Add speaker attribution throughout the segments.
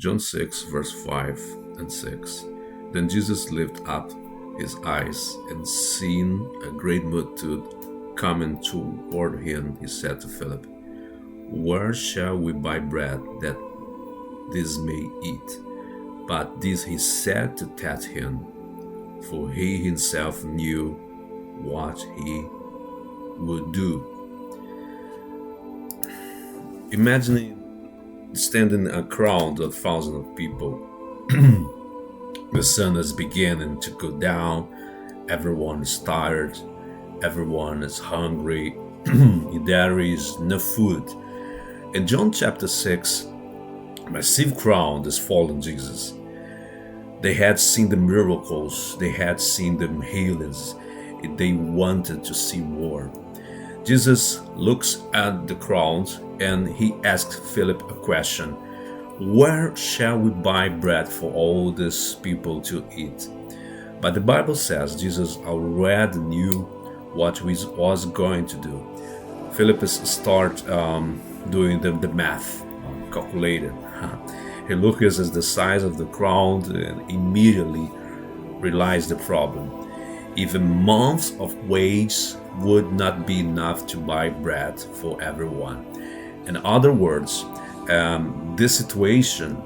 Speaker 1: John 6, verse 5 and 6. Then Jesus lifted up his eyes, and seeing a great multitude coming toward him, he said to Philip, "Where shall we buy bread that these may eat?" But this he said to test him, for he himself knew what he would do. Imagining standing a crowd of thousands of people. The sun is beginning to go down. Everyone is tired. Everyone is hungry. There is no food. In John chapter 6, a massive crowd is following Jesus. They had seen the miracles. They had seen the healings. They wanted to see more. Jesus looks at the crowd and he asks Philip a question. Where shall we buy bread for all these people to eat? But the Bible says Jesus already knew what he was going to do. Philip start doing the math, calculating. He looks at the size of the crowd and immediately realized the problem. Even months of wages would not be enough to buy bread for everyone. In other words, this situation,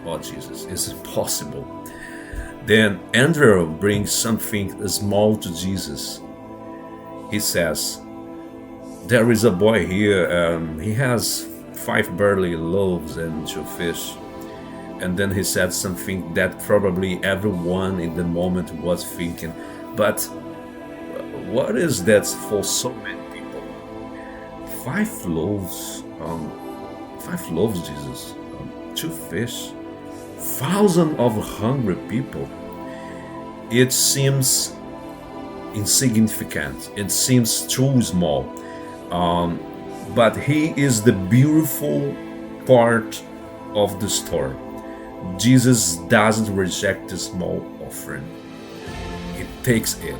Speaker 1: oh Jesus, is impossible. Then Andrew brings something small to Jesus. He says, "There is a boy here, he has 5 barley loaves and 2 fish." And then he said something that probably everyone in the moment was thinking, but what is that for so many people? 5 loaves, 5 loaves, Jesus, 2 fish, thousands of hungry people. It seems insignificant. It seems too small. But he is the beautiful part of the story. Jesus doesn't reject the small offering. He takes it.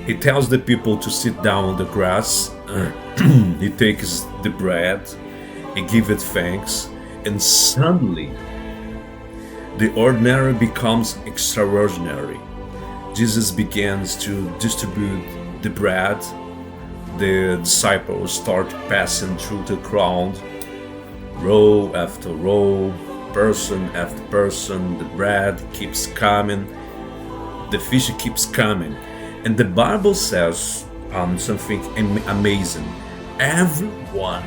Speaker 1: He tells the people to sit down on the grass. He takes the bread. He gives it thanks. And suddenly, the ordinary becomes extraordinary. Jesus begins to distribute the bread. The disciples start passing through the crowd, row after row, person after person. The bread keeps coming, the fish keeps coming, and the Bible says something amazing. Everyone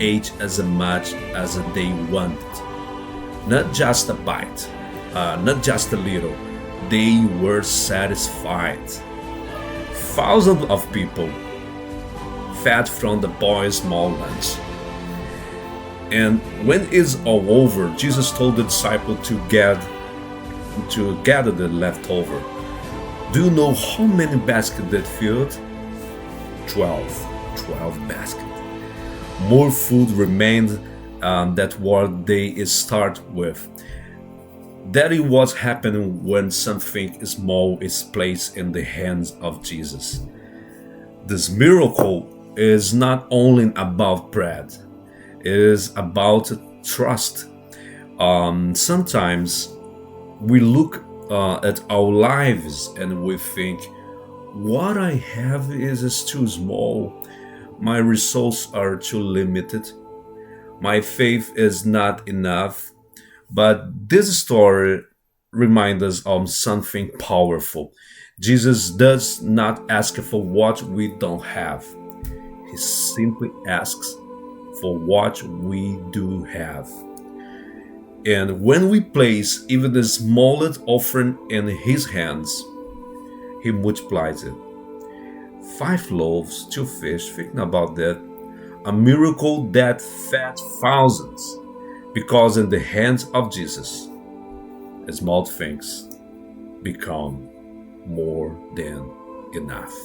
Speaker 1: ate as much as they wanted, not just a bite, not just a little. They were satisfied. Thousands of people fed from the boy's small lunch. And when it's all over, Jesus told the disciple to gather the leftover. Do you know how many baskets that filled? 12 baskets. More food remained than what they start with. That is what's happening when something small is placed in the hands of Jesus. This miracle is not only about bread. It is about trust. Sometimes we look at our lives and we think, what I have is too small. My resources are too limited. My faith is not enough. But this story reminds us of something powerful. Jesus does not ask for what we don't have. He simply asks for what we do have. And when we place even the smallest offering in his hands, he multiplies it. 5 loaves, 2 fish, thinking about that, a miracle that fed thousands, because in the hands of Jesus, small things become more than enough.